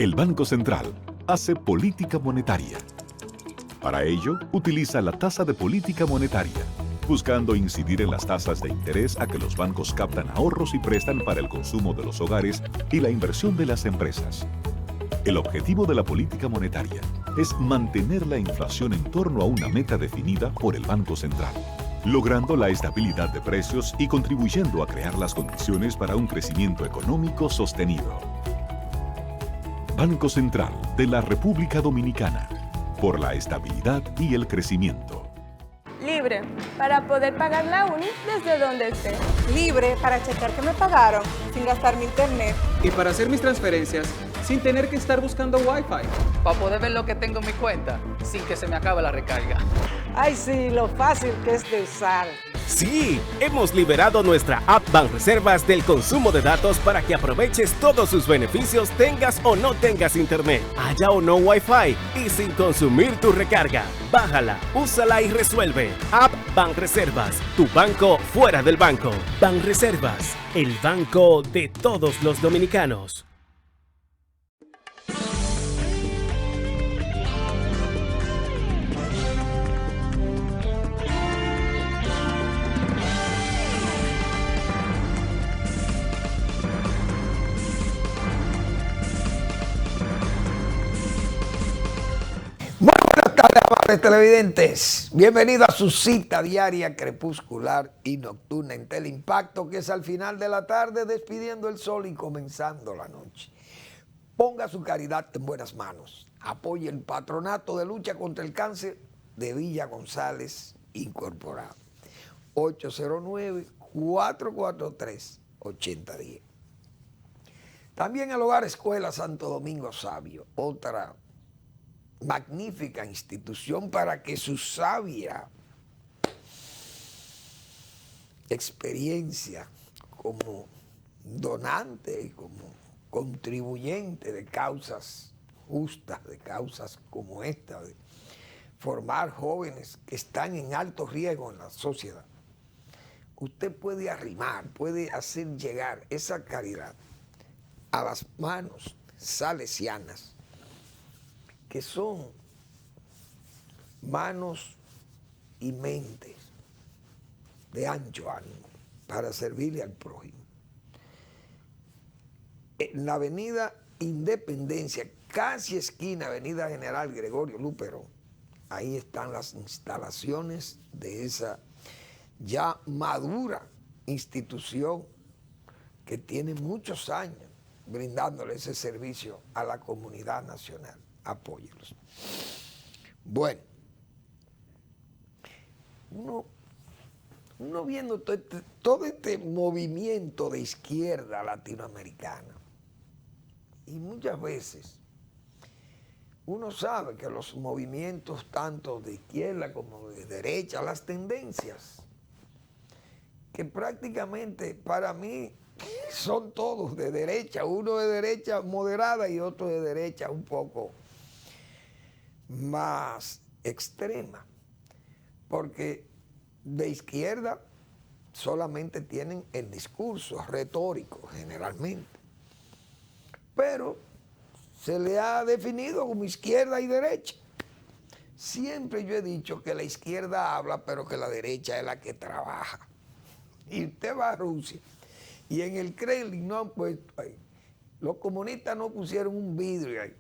El Banco Central hace política monetaria. Para ello, utiliza la tasa de política monetaria, buscando incidir en las tasas de interés a que los bancos captan ahorros y prestan para el consumo de los hogares y la inversión de las empresas. El objetivo de la política monetaria es mantener la inflación en torno a una meta definida por el Banco Central, logrando la estabilidad de precios y contribuyendo a crear las condiciones para un crecimiento económico sostenido. Banco Central de la República Dominicana, por la estabilidad y el crecimiento. Libre, para poder pagar la uni desde donde esté. Libre para checar que me pagaron sin gastar mi internet. Y para hacer mis transferencias sin tener que estar buscando Wi-Fi. Para poder ver lo que tengo en mi cuenta sin que se me acabe la recarga. Ay, sí, lo fácil que es de usar. Sí, hemos liberado nuestra app Banreservas del consumo de datos para que aproveches todos sus beneficios tengas o no tengas internet, haya o no Wi-Fi y sin consumir tu recarga. Bájala, úsala y resuelve. App Banreservas, tu banco fuera del banco. Banreservas, el banco de todos los dominicanos. Buenas tardes, amables televidentes. Bienvenidos a su cita diaria crepuscular y nocturna en Teleimpacto, que es al final de la tarde despidiendo el sol y comenzando la noche. Ponga su caridad en buenas manos. Apoye el Patronato de Lucha contra el Cáncer de Villa González Incorporado. 809-443-8010. También el Hogar Escuela Santo Domingo Sabio, otra magnífica institución para que su sabia experiencia como donante y como contribuyente de causas justas, de causas como esta, de formar jóvenes que están en alto riesgo en la sociedad, usted puede arrimar, puede hacer llegar esa caridad a las manos salesianas, que son manos y mentes de ancho ánimo para servirle al prójimo. En la avenida Independencia, casi esquina avenida General Gregorio Luperón, ahí están las instalaciones de esa ya madura institución que tiene muchos años brindándole ese servicio a la comunidad nacional. Apóyelos. Bueno, uno viendo todo este movimiento de izquierda latinoamericana, y muchas veces uno sabe que los movimientos tanto de izquierda como de derecha, las tendencias, que prácticamente para mí son todos de derecha, uno de derecha moderada y otro de derecha un poco más extrema, porque de izquierda solamente tienen el discurso retórico generalmente, pero se le ha definido como izquierda y derecha. Siempre yo he dicho que la izquierda habla, pero que la derecha es la que trabaja. Y usted va a Rusia y en el Kremlin no han puesto ahí, los comunistas no pusieron un vidrio ahí.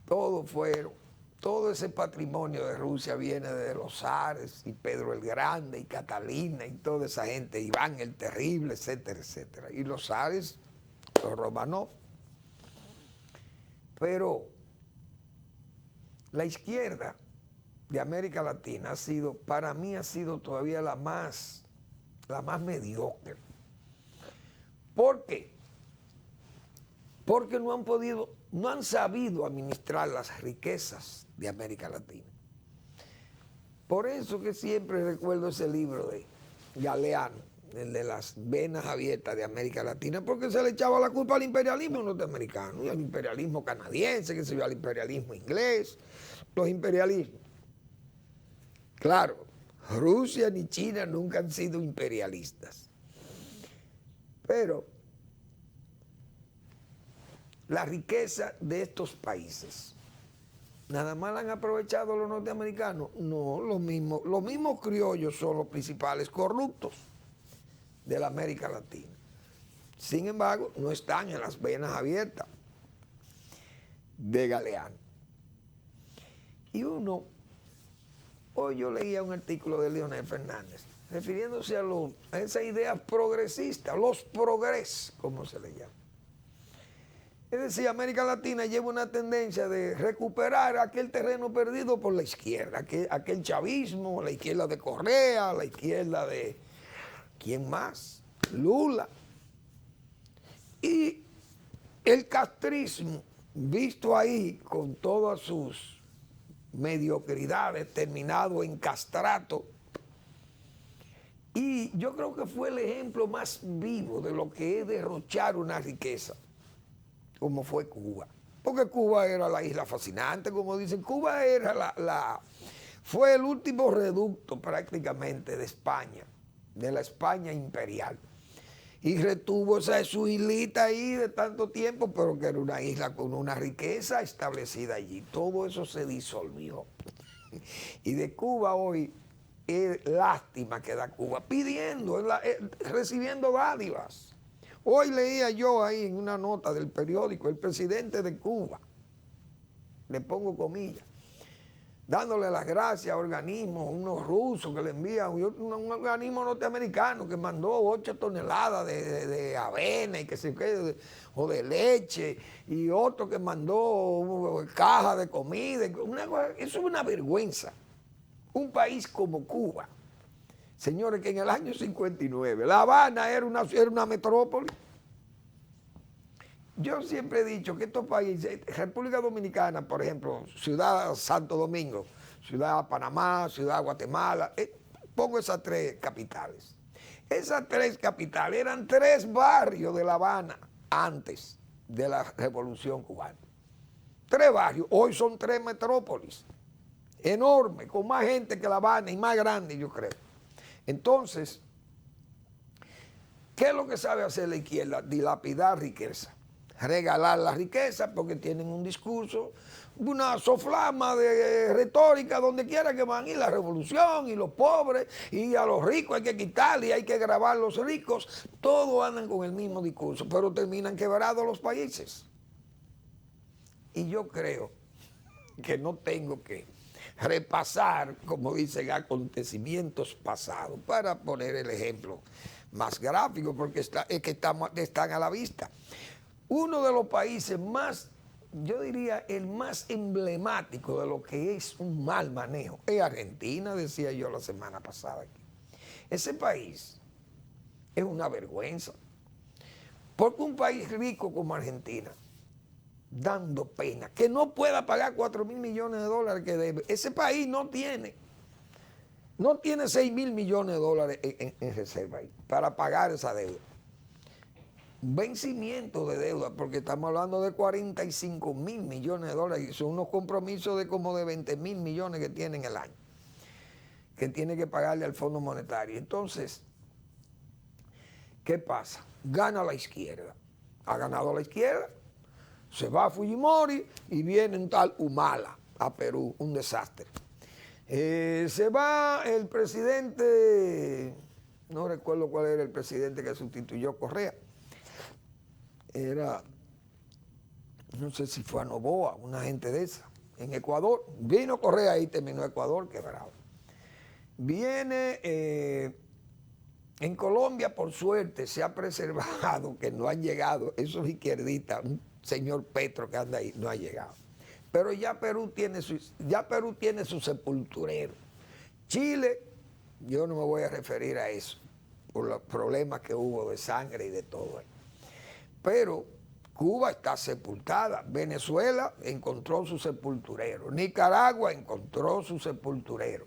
Todo ese patrimonio de Rusia viene de los zares y Pedro el Grande y Catalina y toda esa gente, Iván el Terrible, etcétera, etcétera. Y los zares, los Romanov. Pero la izquierda de América Latina para mí ha sido todavía la más mediocre. ¿Por qué? Porque no han sabido administrar las riquezas de América Latina. Por eso que siempre recuerdo ese libro de Galeano, el de las venas abiertas de América Latina, porque se le echaba la culpa al imperialismo norteamericano, y al imperialismo canadiense, que se vio al imperialismo inglés, los imperialismos. Claro, Rusia ni China nunca han sido imperialistas, pero la riqueza de estos países, ¿nada más la han aprovechado los norteamericanos? No, los mismos criollos son los principales corruptos de la América Latina. Sin embargo, no están en las venas abiertas de Galeano. Y hoy yo leía un artículo de Leonel Fernández, refiriéndose a esa idea progresista, los progres, como se le llama. Es decir, América Latina lleva una tendencia de recuperar aquel terreno perdido por la izquierda, aquel chavismo, la izquierda de Correa, la izquierda de, ¿quién más? Lula. Y el castrismo, visto ahí con todas sus mediocridades, terminado en castrato, y yo creo que fue el ejemplo más vivo de lo que es derrochar una riqueza, como fue Cuba. Porque Cuba era la isla fascinante, como dicen. Cuba era fue el último reducto prácticamente de España, de la España imperial. Y retuvo su islita ahí de tanto tiempo, pero que era una isla con una riqueza establecida allí. Todo eso se disolvió. Y de Cuba hoy, es lástima que da Cuba, pidiendo, recibiendo dádivas. Hoy leía yo ahí en una nota del periódico, el presidente de Cuba, le pongo comillas, dándole las gracias a organismos, unos rusos que le envían, un organismo norteamericano que mandó 8 toneladas de avena y que se quede, o de leche, y otro que mandó caja de comida. Eso es una vergüenza. Un país como Cuba, señores, que en el año 59, La Habana era una metrópoli. Yo siempre he dicho que estos países, República Dominicana, por ejemplo, Ciudad Santo Domingo, Ciudad Panamá, Ciudad Guatemala, pongo esas 3 capitales. Esas 3 capitales eran 3 barrios de La Habana antes de la Revolución Cubana. 3 barrios, hoy son 3 metrópolis, enormes, con más gente que La Habana y más grande, yo creo. Entonces, ¿qué es lo que sabe hacer la izquierda? Dilapidar riqueza. Regalar la riqueza porque tienen un discurso, una soflama de retórica donde quiera que van, y la revolución, y los pobres, y a los ricos hay que quitarle, y hay que grabar a los ricos. Todos andan con el mismo discurso, pero terminan quebrados los países. Y yo creo que no tengo que repasar, como dicen, acontecimientos pasados, para poner el ejemplo más gráfico, porque es que están a la vista. Uno de los países más, yo diría, el más emblemático de lo que es un mal manejo es Argentina, decía yo la semana pasada aquí. Ese país es una vergüenza, porque un país rico como Argentina, dando pena, que no pueda pagar 4.000 millones de dólares que debe. Ese país no tiene 6.000 millones de dólares en reserva ahí para pagar esa deuda. Vencimiento de deuda, porque estamos hablando de 45.000 millones de dólares, y son unos compromisos de como de 20.000 millones que tienen el año, que tiene que pagarle al Fondo Monetario. Entonces, ¿qué pasa? Gana la izquierda. Ha ganado la izquierda, se va a Fujimori y viene un tal Humala a Perú, un desastre. Se va el presidente, no recuerdo cuál era el presidente que sustituyó a Correa. Era, no sé si fue a Noboa, una gente de esa, en Ecuador. Vino Correa y terminó Ecuador quebrado. Viene en Colombia, por suerte, se ha preservado, que no han llegado esos izquierdistas, un señor Petro que anda ahí, no ha llegado. Pero ya Perú tiene su sepulturero. Chile, yo no me voy a referir a eso, por los problemas que hubo de sangre y de todo eso. Pero Cuba está sepultada, Venezuela encontró su sepulturero, Nicaragua encontró su sepulturero,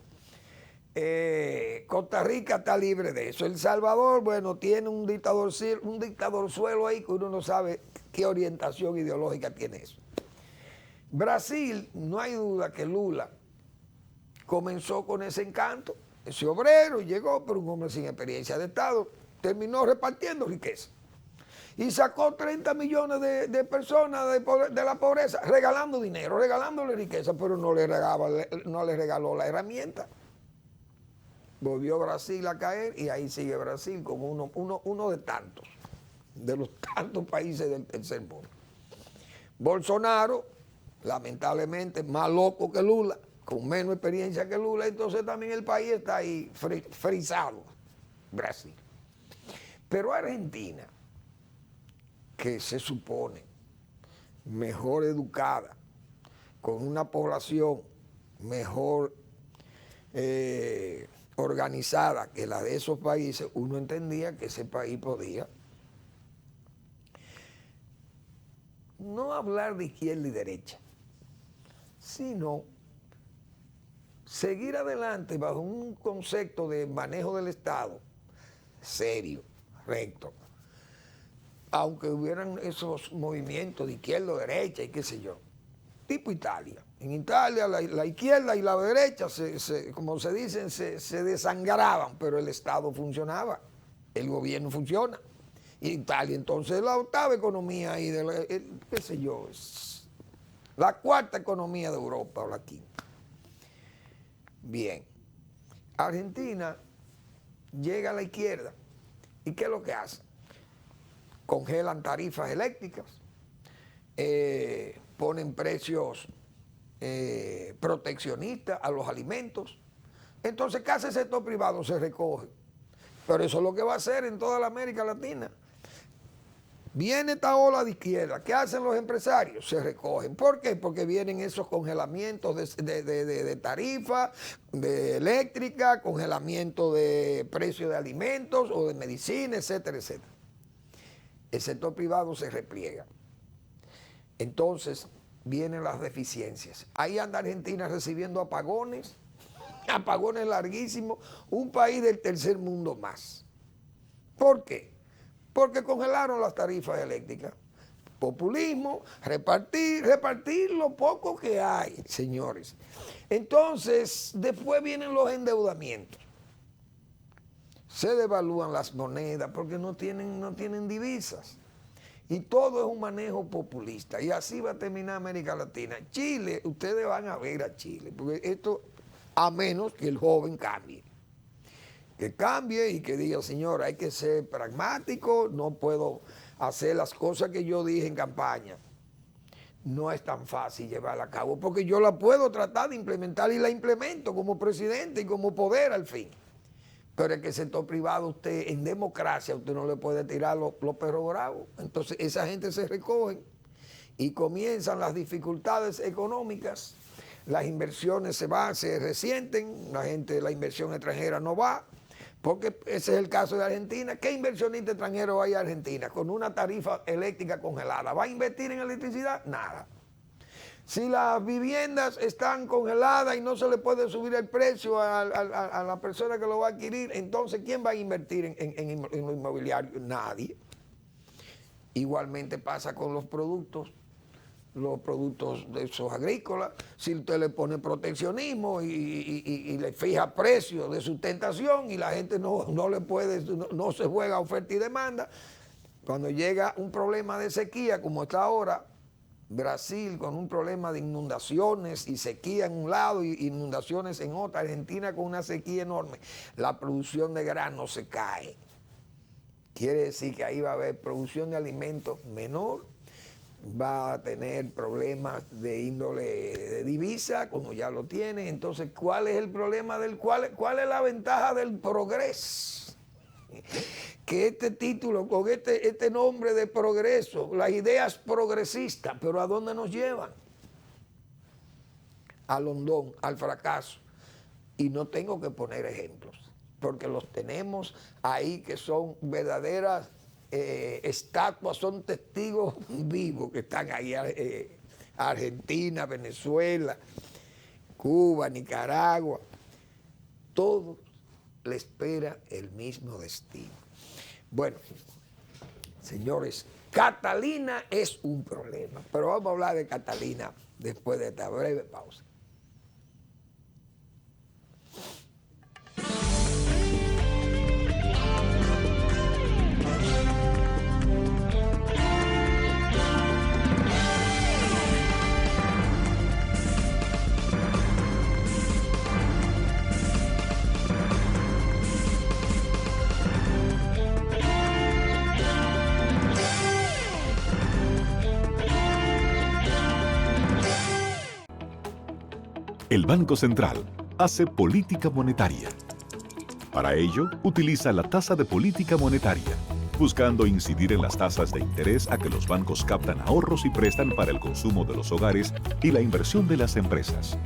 Costa Rica está libre de eso, El Salvador, bueno, tiene un dictadorzuelo ahí que uno no sabe qué orientación ideológica tiene eso. Brasil, no hay duda que Lula comenzó con ese encanto, ese obrero, llegó, pero un hombre sin experiencia de Estado, terminó repartiendo riqueza. y sacó 30 millones de personas de la pobreza, regalando dinero, regalándole riqueza, pero no le regaló la herramienta. Volvió Brasil a caer y ahí sigue Brasil como uno de los tantos países del tercer mundo. Bolsonaro, lamentablemente, más loco que Lula, con menos experiencia que Lula, entonces también el país está ahí frisado, Brasil. Pero Argentina, que se supone mejor educada, con una población mejor organizada que la de esos países, uno entendía que ese país podía no hablar de izquierda y derecha, sino seguir adelante bajo un concepto de manejo del Estado serio, recto, aunque hubieran esos movimientos de izquierda o derecha y qué sé yo, tipo Italia. En Italia la izquierda y la derecha, como se dicen, se desangraban, pero el Estado funcionaba, el gobierno funciona. Y Italia entonces es la octava economía ahí, qué sé yo, es la cuarta economía de Europa o la quinta. Bien, Argentina llega a la izquierda y ¿qué es lo que hace? Congelan tarifas eléctricas, ponen precios proteccionistas a los alimentos. Entonces, ¿qué hace el sector privado? Se recoge. Pero eso es lo que va a hacer en toda la América Latina. Viene esta ola de izquierda. ¿Qué hacen los empresarios? Se recogen. ¿Por qué? Porque vienen esos congelamientos de tarifas, de eléctrica, congelamiento de precios de alimentos o de medicina, etcétera, etcétera. El sector privado se repliega. Entonces vienen las deficiencias. Ahí anda Argentina recibiendo apagones larguísimos, un país del tercer mundo más. ¿Por qué? Porque congelaron las tarifas eléctricas. Populismo, repartir lo poco que hay, señores. Entonces, después vienen los endeudamientos. Se devalúan las monedas porque no tienen divisas. Y todo es un manejo populista. Y así va a terminar América Latina. Chile, ustedes van a ver a Chile, porque esto, a menos que el joven cambie. Que cambie y que diga, señor, hay que ser pragmático, no puedo hacer las cosas que yo dije en campaña. No es tan fácil llevarla a cabo, porque yo la puedo tratar de implementar y la implemento como presidente y como poder al fin. Pero es que el sector privado, usted en democracia, usted no le puede tirar los perros bravos. Entonces esa gente se recoge y comienzan las dificultades económicas, las inversiones se resienten, la inversión extranjera no va, porque ese es el caso de Argentina. ¿Qué inversionista extranjero va a ir a Argentina con una tarifa eléctrica congelada? ¿Va a invertir en electricidad? Nada. Si las viviendas están congeladas y no se le puede subir el precio a la persona que lo va a adquirir, entonces ¿quién va a invertir en lo inmobiliario? Nadie. Igualmente pasa con los productos de esos agrícolas. Si usted le pone proteccionismo y le fija precios de sustentación y la gente no se juega oferta y demanda, cuando llega un problema de sequía como está ahora, Brasil con un problema de inundaciones y sequía en un lado y inundaciones en otro, Argentina con una sequía enorme, la producción de grano se cae. Quiere decir que ahí va a haber producción de alimentos menor, va a tener problemas de índole de divisa, como ya lo tiene. Entonces, ¿cuál es el problema cuál es la ventaja del progreso? Que este título, con este nombre de progreso, las ideas progresistas, pero ¿a dónde nos llevan? Al hondón, al fracaso. Y no tengo que poner ejemplos, porque los tenemos ahí que son verdaderas estatuas, son testigos vivos que están ahí, Argentina, Venezuela, Cuba, Nicaragua, todos le espera el mismo destino. Bueno, señores, Catalina es un problema, pero vamos a hablar de Catalina después de esta breve pausa. El Banco Central hace política monetaria. Para ello, utiliza la tasa de política monetaria, buscando incidir en las tasas de interés a que los bancos captan ahorros y prestan para el consumo de los hogares y la inversión de las empresas.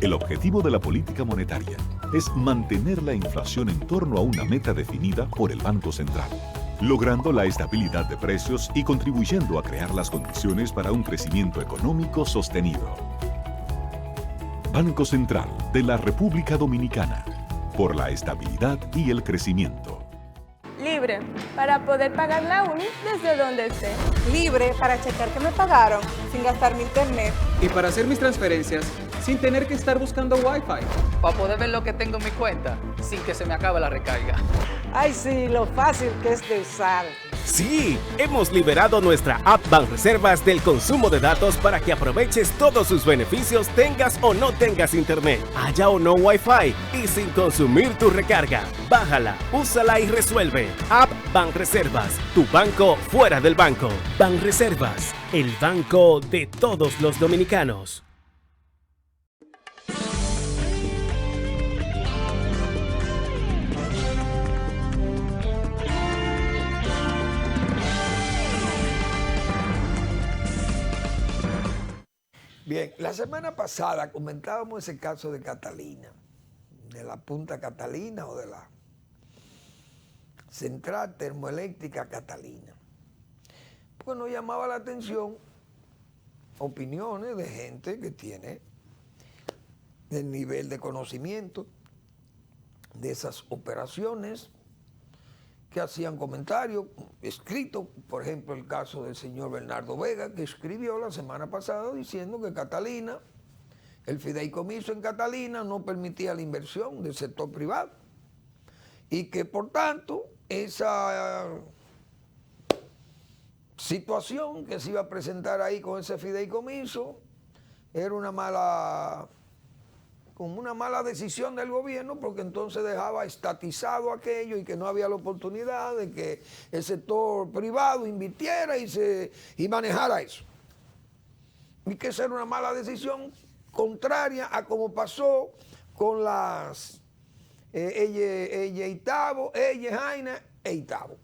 El objetivo de la política monetaria es mantener la inflación en torno a una meta definida por el Banco Central, logrando la estabilidad de precios y contribuyendo a crear las condiciones para un crecimiento económico sostenido. Banco Central de la República Dominicana, por la estabilidad y el crecimiento. Libre, para poder pagar la uni desde donde esté. Libre para checar que me pagaron sin gastar mi internet. Y para hacer mis transferencias sin tener que estar buscando Wi-Fi. Para poder ver lo que tengo en mi cuenta sin que se me acabe la recarga. Ay, sí, lo fácil que es de usar. Sí, hemos liberado nuestra app Banreservas del consumo de datos para que aproveches todos sus beneficios tengas o no tengas internet, haya o no Wi-Fi y sin consumir tu recarga. Bájala, úsala y resuelve. App Banreservas, tu banco fuera del banco. Banreservas, el banco de todos los dominicanos. Bien, la semana pasada comentábamos ese caso de Catalina, de la Punta Catalina o de la Central Termoeléctrica Catalina. Pues nos llamaba la atención opiniones de gente que tiene el nivel de conocimiento de esas operaciones, que hacían comentarios escritos, por ejemplo el caso del señor Bernardo Vega, que escribió la semana pasada diciendo que Catalina, el fideicomiso en Catalina no permitía la inversión del sector privado y que por tanto esa situación que se iba a presentar ahí con ese fideicomiso era como una mala decisión del gobierno, porque entonces dejaba estatizado aquello y que no había la oportunidad de que el sector privado invirtiera y manejara eso. Y que esa era una mala decisión contraria a como pasó con las Jaina e Itabo,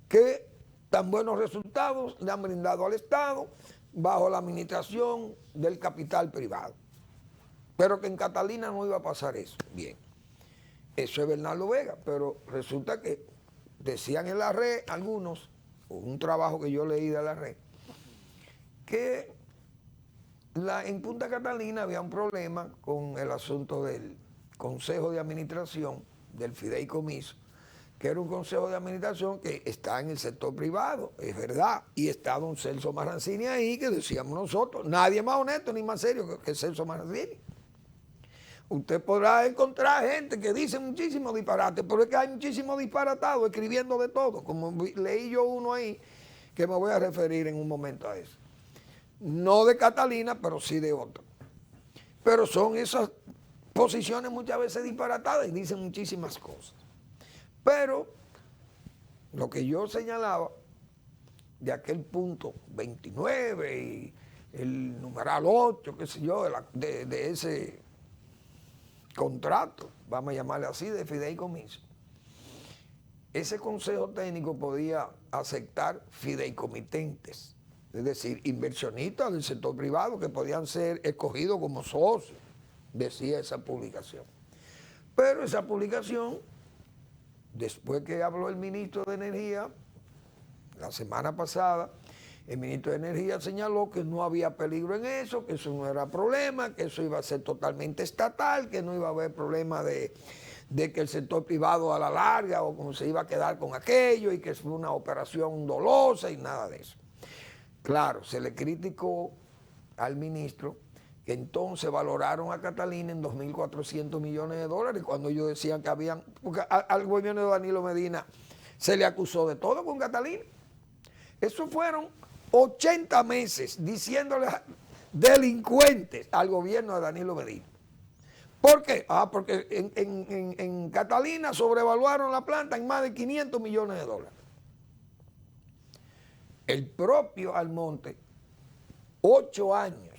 que tan buenos resultados le han brindado al Estado bajo la administración del capital privado. Pero que en Catalina no iba a pasar eso. Bien, eso es Bernardo Vega, pero resulta que decían en la red algunos, un trabajo que yo leí de la red, que en Punta Catalina había un problema con el asunto del Consejo de Administración del fideicomiso, que era un consejo de administración que está en el sector privado, es verdad, y está don Celso Marancini ahí, que decíamos nosotros, nadie más honesto ni más serio que Celso Marancini. Usted podrá encontrar gente que dice muchísimos disparates, pero es que hay muchísimos disparatados escribiendo de todo, como leí yo uno ahí, que me voy a referir en un momento a eso. No de Catalina, pero sí de otro. Pero son esas posiciones muchas veces disparatadas y dicen muchísimas cosas. Pero lo que yo señalaba de aquel punto 29 y el numeral 8, qué sé yo, de ese contrato, vamos a llamarle así, de fideicomiso, ese consejo técnico podía aceptar fideicomitentes, es decir, inversionistas del sector privado que podían ser escogidos como socios, decía esa publicación. Pero esa publicación, después que habló el ministro de Energía, la semana pasada, el ministro de Energía señaló que no había peligro en eso, que eso no era problema, que eso iba a ser totalmente estatal, que no iba a haber problema de que el sector privado a la larga o como se iba a quedar con aquello y que fue una operación dolosa y nada de eso. Claro, se le criticó al ministro que entonces valoraron a Catalina en $2.400 millones cuando ellos decían que habían, porque al gobierno de Danilo Medina se le acusó de todo con Catalina. Eso fueron 80 meses diciéndole delincuentes al gobierno de Danilo Medina. ¿Por qué? Porque en Catalina sobrevaluaron la planta en más de $500 millones. El propio Almonte, 8 años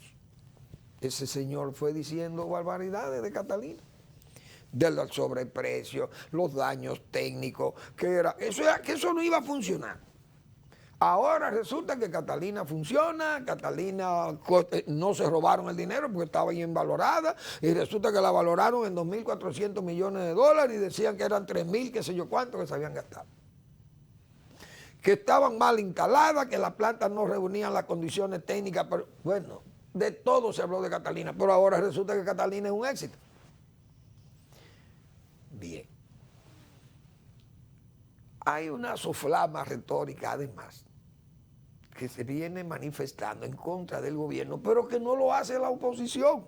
ese señor fue diciendo barbaridades de Catalina, del sobreprecio, los daños técnicos, que eso no iba a funcionar. Ahora resulta que Catalina funciona, Catalina no se robaron el dinero porque estaba bien valorada, y resulta que la valoraron en 2.400 millones de dólares y decían que eran 3.000, qué sé yo cuánto, que se habían gastado. Que estaban mal instaladas, que las plantas no reunían las condiciones técnicas, pero bueno, de todo se habló de Catalina, pero ahora resulta que Catalina es un éxito. Bien. Hay una soflama retórica, además, que se viene manifestando en contra del gobierno, pero que no lo hace la oposición.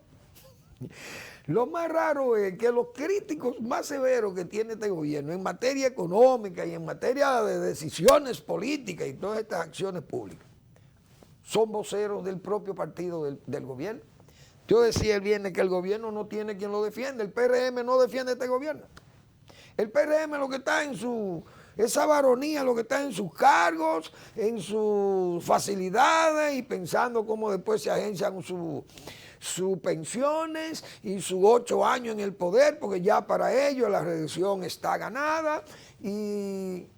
Lo más raro es que los críticos más severos que tiene este gobierno en materia económica y en materia de decisiones políticas y todas estas acciones públicas son voceros del propio partido del gobierno. Yo decía el viernes que el gobierno no tiene quien lo defiende, el PRM no defiende a este gobierno. El PRM lo que está en esa varonía, lo que está en sus cargos, en sus facilidades y pensando cómo después se agencian sus pensiones y sus 8 años en el poder, porque ya para ellos la reelección está ganada y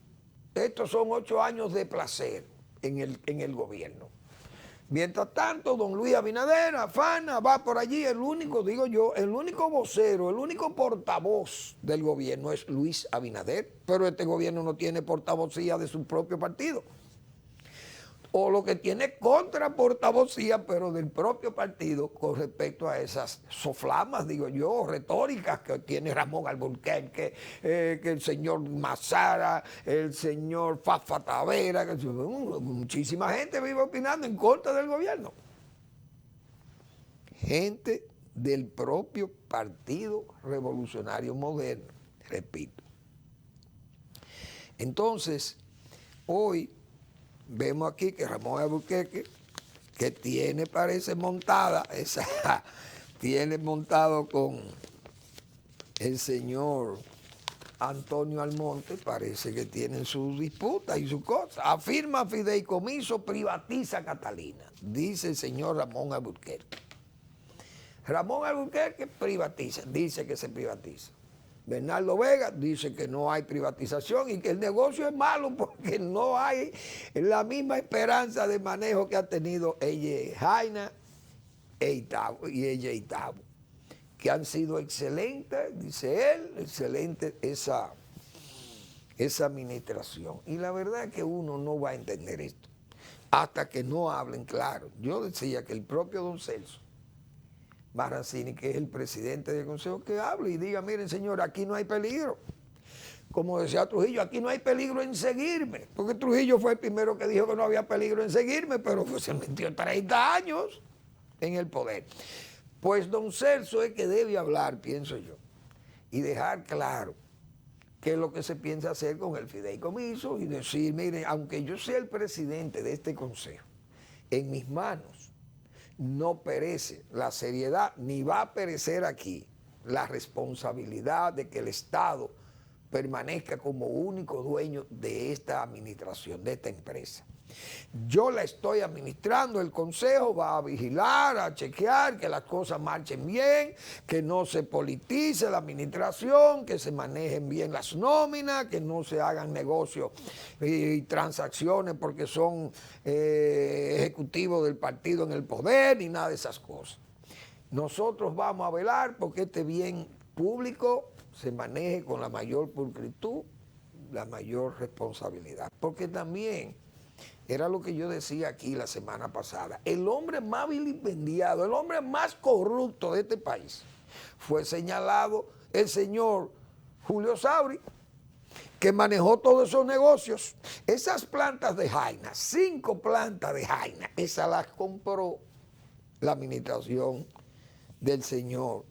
estos son 8 años de placer en el gobierno. Mientras tanto, don Luis Abinader afana, va por allí, el único vocero, el único portavoz del gobierno es Luis Abinader, pero este gobierno no tiene portavocía de su propio partido. O lo que tiene contraportavocía, pero del propio partido, con respecto a esas soflamas, digo yo, retóricas que tiene Ramón Alburquerque, que el señor Mazara, el señor Fafa Tavera, que muchísima gente vive opinando en contra del gobierno. Gente del propio Partido Revolucionario Moderno, repito. Entonces, hoy vemos aquí que Ramón Alburquerque, que tiene, parece montada, tiene montado con el señor Antonio Almonte, parece que tienen sus disputas y sus cosas. Afirma fideicomiso, privatiza Catalina, dice el señor Ramón Alburquerque. Ramón Alburquerque privatiza, dice que se privatiza. Bernardo Vega dice que no hay privatización y que el negocio es malo porque no hay la misma esperanza de manejo que ha tenido ella Jaina y ella Itabo, que han sido excelentes, dice él, excelente esa administración. Y la verdad es que uno no va a entender esto hasta que no hablen claro. Yo decía que el propio don Celso Marancini, que es el presidente del Consejo, que hable y diga, miren señor, aquí no hay peligro. Como decía Trujillo, aquí no hay peligro en seguirme, porque Trujillo fue el primero que dijo que no había peligro en seguirme, pero pues se metió 30 años en el poder. Pues don Celso es que debe hablar, pienso yo, y dejar claro qué es lo que se piensa hacer con el fideicomiso y decir, miren, aunque yo sea el presidente de este consejo, en mis manos no perece la seriedad, ni va a perecer aquí la responsabilidad de que el Estado permanezca como único dueño de esta administración, de esta empresa. Yo la estoy administrando, el Consejo va a vigilar, a chequear que las cosas marchen bien, que no se politice la administración, que se manejen bien las nóminas, que no se hagan negocios y transacciones porque son ejecutivos del partido en el poder, ni nada de esas cosas. Nosotros vamos a velar porque este bien público se maneje con la mayor pulcritud, la mayor responsabilidad. Porque también era lo que yo decía aquí la semana pasada. El hombre más vilipendiado, el hombre más corrupto de este país fue señalado el señor Julio Sauri, que manejó todos esos negocios. Esas plantas de Jaina, 5 plantas de Jaina, esas las compró la administración del señor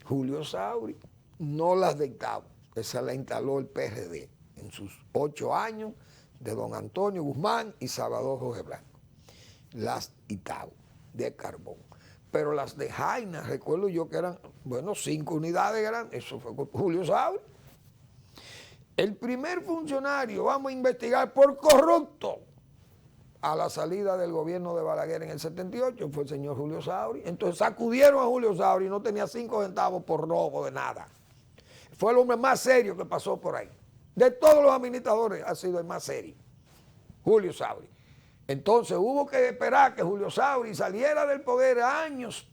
Julio Sauri. No las dictaba, esa la instaló el PRD en sus 8 años de don Antonio Guzmán y Salvador Jorge Blanco, las Itabo de carbón. Pero las de Jaina, recuerdo yo que eran, 5 unidades grandes, eso fue con Julio Sauri. El primer funcionario, vamos a investigar por corrupto, a la salida del gobierno de Balaguer en el 78 fue el señor Julio Sauri. Entonces sacudieron a Julio Sauri y no tenía 5 centavos por robo de nada. Fue el hombre más serio que pasó por ahí. De todos los administradores ha sido el más serio, Julio Sauri. Entonces hubo que esperar que Julio Sauri saliera del poder años,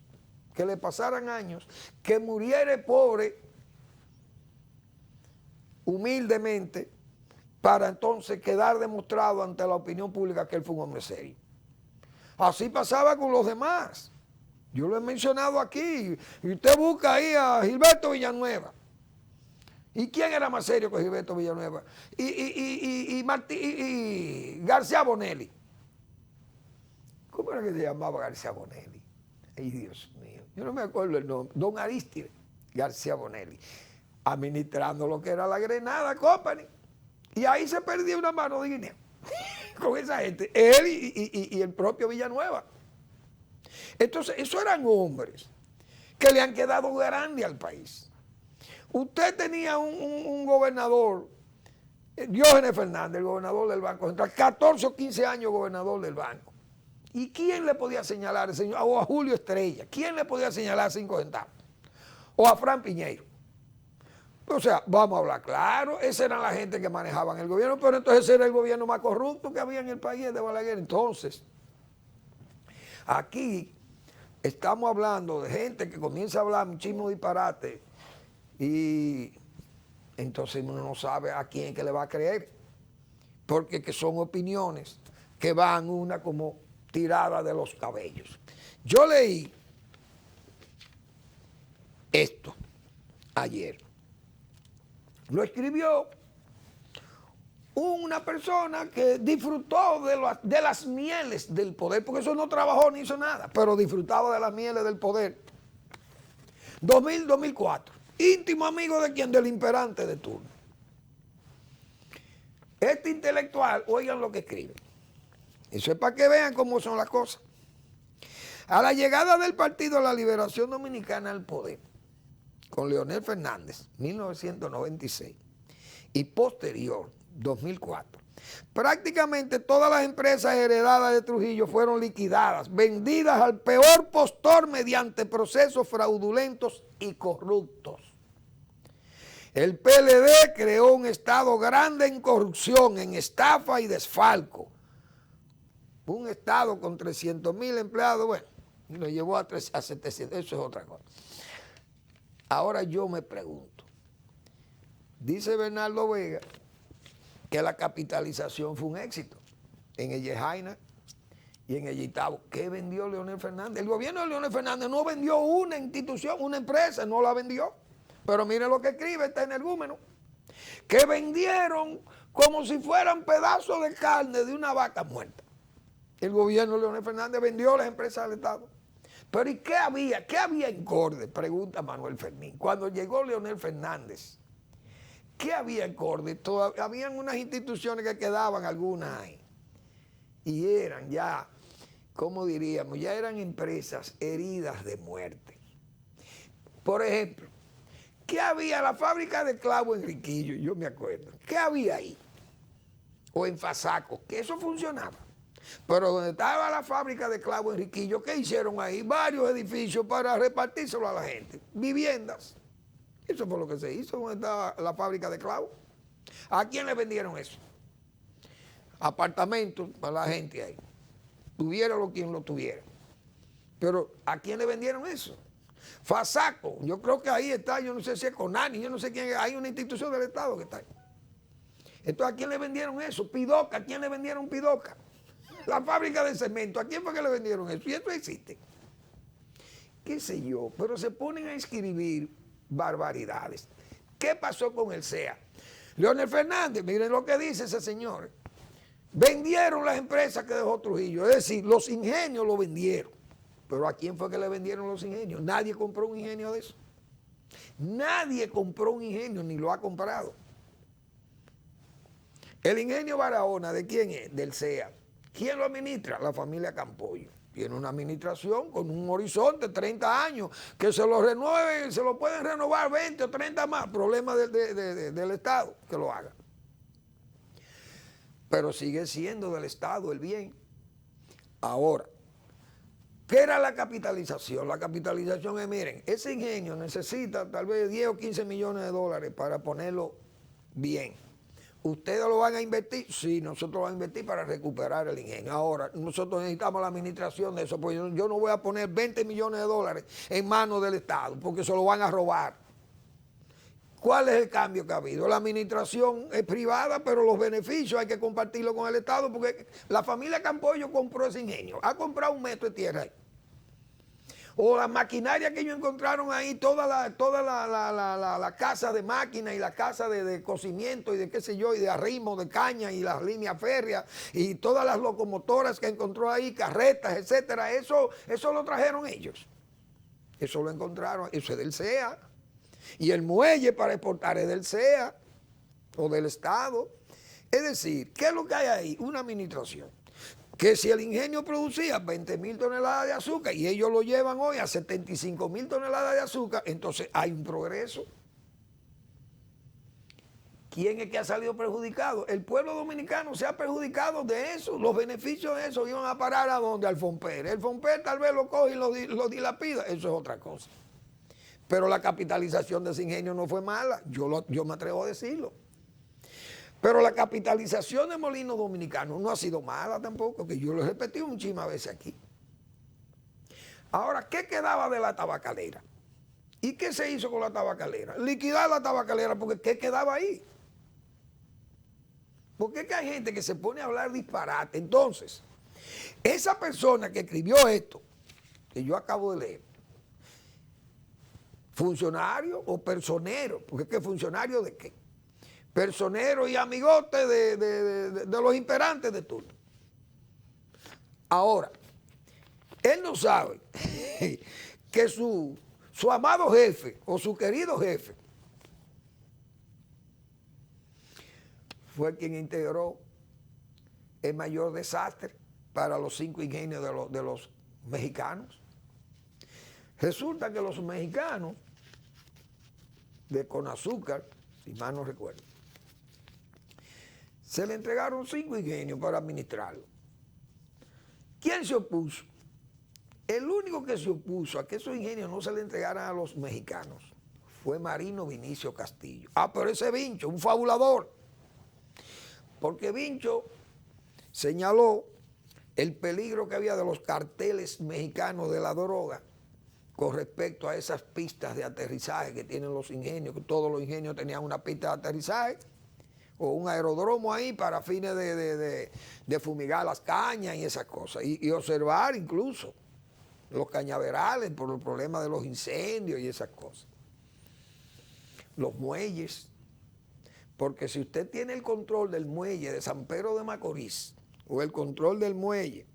que le pasaran años, que muriera pobre, humildemente, para entonces quedar demostrado ante la opinión pública que él fue un hombre serio. Así pasaba con los demás. Yo lo he mencionado aquí. Y usted busca ahí a Gilberto Villanueva. ¿Y quién era más serio que Gilberto Villanueva? Y García Bonelli. ¿Cómo era que se llamaba García Bonelli? Ay, Dios mío. Yo no me acuerdo el nombre. Don Aristide García Bonelli. Administrando lo que era la Grenada Company. Y ahí se perdió una mano de guineo con esa gente, él y el propio Villanueva. Entonces, esos eran hombres que le han quedado grande al país. Usted tenía un gobernador, Diógenes Fernández, el gobernador del Banco Central, 14 o 15 años gobernador del banco. ¿Y quién le podía señalar, señor? O a Julio Estrella, ¿quién le podía señalar 5 centavos? O a Fran Piñeiro. O sea, vamos a hablar claro, esa era la gente que manejaban el gobierno, pero entonces ese era el gobierno más corrupto que había en el país de Balaguer. Entonces, aquí estamos hablando de gente que comienza a hablar muchísimo disparate y entonces uno no sabe a quién que le va a creer, porque que son opiniones que van una como tirada de los cabellos. Yo leí esto ayer. Lo escribió una persona que disfrutó de las mieles del poder, porque eso no trabajó ni hizo nada, pero disfrutaba de las mieles del poder. 2000-2004, íntimo amigo de quien, del imperante de turno. Este intelectual, oigan lo que escribe. Eso es para que vean cómo son las cosas. A la llegada del Partido de la Liberación Dominicana al poder, con Leonel Fernández, 1996, y posterior, 2004. Prácticamente todas las empresas heredadas de Trujillo fueron liquidadas, vendidas al peor postor mediante procesos fraudulentos y corruptos. El PLD creó un Estado grande en corrupción, en estafa y desfalco. Un Estado con 300,000 empleados, bueno, lo llevó a 700, eso es otra cosa. Ahora yo me pregunto, dice Bernardo Vega que la capitalización fue un éxito en el Yejaina y en el Itabo. ¿Qué vendió Leonel Fernández? El gobierno de Leonel Fernández no vendió una institución, una empresa, no la vendió. Pero mire lo que escribe, está en el Energúmeno, que vendieron como si fueran pedazos de carne de una vaca muerta. El gobierno de Leonel Fernández vendió las empresas del Estado. Pero ¿y qué había? ¿Qué había en Corde? Pregunta Manuel Fermín. Cuando llegó Leonel Fernández, ¿qué había en Corde? Habían unas instituciones que quedaban, algunas ahí. Y eran ya, ¿cómo diríamos? Ya eran empresas heridas de muerte. Por ejemplo, ¿qué había? La fábrica de clavo en Riquillo, yo me acuerdo. ¿Qué había ahí? O en Fasaco, que eso funcionaba. Pero donde estaba la fábrica de clavo en Riquillo, ¿qué hicieron ahí? Varios edificios para repartírselo a la gente. Viviendas. Eso fue lo que se hizo donde estaba la fábrica de clavo. ¿A quién le vendieron eso? Apartamentos para la gente ahí. Tuviera lo quien lo tuviera. Pero ¿a quién le vendieron eso? Fasaco. Yo creo que ahí está, yo no sé si es Conani, yo no sé quién es. Hay una institución del Estado que está ahí. Entonces, ¿a quién le vendieron eso? Pidoca. ¿A quién le vendieron Pidoca? La fábrica de cemento, ¿a quién fue que le vendieron eso? Y esto existe. ¿Qué sé yo? Pero se ponen a escribir barbaridades. ¿Qué pasó con el CEA? Leonel Fernández, miren lo que dice ese señor. Vendieron las empresas que dejó Trujillo, es decir, los ingenios lo vendieron. Pero ¿a quién fue que le vendieron los ingenios? Nadie compró un ingenio de eso. Nadie compró un ingenio, ni lo ha comprado. El ingenio Barahona, ¿de quién es? Del CEA. ¿Quién lo administra? La familia Campoyo. Tiene una administración con un horizonte de 30 años, que se lo renueven, se lo pueden renovar 20 o 30 más. Problema del Estado, que lo haga. Pero sigue siendo del Estado el bien. Ahora, ¿qué era la capitalización? La capitalización es, miren, ese ingenio necesita tal vez 10 o 15 millones de dólares para ponerlo bien. ¿Ustedes lo van a invertir? Sí, nosotros lo vamos a invertir para recuperar el ingenio. Ahora, nosotros necesitamos la administración de eso, porque yo no voy a poner 20 millones de dólares en manos del Estado, porque se lo van a robar. ¿Cuál es el cambio que ha habido? La administración es privada, pero los beneficios hay que compartirlos con el Estado, porque la familia Campoyo compró ese ingenio, ha comprado 1 metro de tierra ahí. O la maquinaria que ellos encontraron ahí, toda la casa de máquinas y la casa de cocimiento y de qué sé yo, y de arrimo de caña y las líneas férreas y todas las locomotoras que encontró ahí, carretas, etcétera, eso lo trajeron ellos. Eso lo encontraron, eso es del CEA. Y el muelle para exportar es del CEA o del Estado. Es decir, ¿qué es lo que hay ahí? Una administración. Que si el ingenio producía 20.000 toneladas de azúcar y ellos lo llevan hoy a 75.000 toneladas de azúcar, entonces hay un progreso. ¿Quién es que ha salido perjudicado? El pueblo dominicano se ha perjudicado de eso. Los beneficios de eso iban a parar ¿a dónde? Al FONPER. El FONPER tal vez lo coge y lo dilapida. Eso es otra cosa. Pero la capitalización de ese ingenio no fue mala. Yo me atrevo a decirlo. Pero la capitalización de Molinos Dominicanos no ha sido mala tampoco, que yo lo he repetido muchísimas veces aquí. Ahora, ¿qué quedaba de la tabacalera? ¿Y qué se hizo con la tabacalera? Liquidar la tabacalera, porque ¿qué quedaba ahí? Porque es que hay gente que se pone a hablar disparate. Entonces, esa persona que escribió esto, que yo acabo de leer, funcionario o personero, porque es que funcionario de qué? Personero y amigote de los imperantes de turno. Ahora, él no sabe que su amado jefe o su querido jefe fue quien integró el mayor desastre para los 5 ingenios de los mexicanos. Resulta que los mexicanos de Conazúcar, si mal no recuerdo, se le entregaron 5 ingenios para administrarlo. ¿Quién se opuso? El único que se opuso a que esos ingenios no se le entregaran a los mexicanos fue Marino Vinicio Castillo. Ah, pero ese Vincho, un fabulador. Porque Vincho señaló el peligro que había de los carteles mexicanos de la droga con respecto a esas pistas de aterrizaje que tienen los ingenios, que todos los ingenios tenían una pista de aterrizaje o un aeródromo ahí para fines de fumigar las cañas y esas cosas, y observar incluso los cañaverales por el problema de los incendios y esas cosas. Los muelles, porque si usted tiene el control del muelle de San Pedro de Macorís o el control del muelle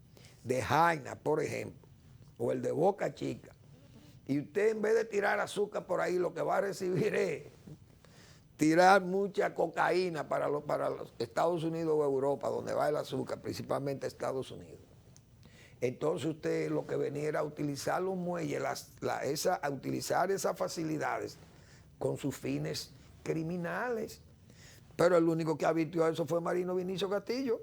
de Jaina, por ejemplo, o el de Boca Chica, y usted en vez de tirar azúcar por ahí, lo que va a recibir es tirar mucha cocaína para los Estados Unidos o Europa, donde va el azúcar, principalmente Estados Unidos. Entonces usted lo que venía era a utilizar los muelles, a utilizar esas facilidades con sus fines criminales. Pero el único que advirtió a eso fue Marino Vinicio Castillo.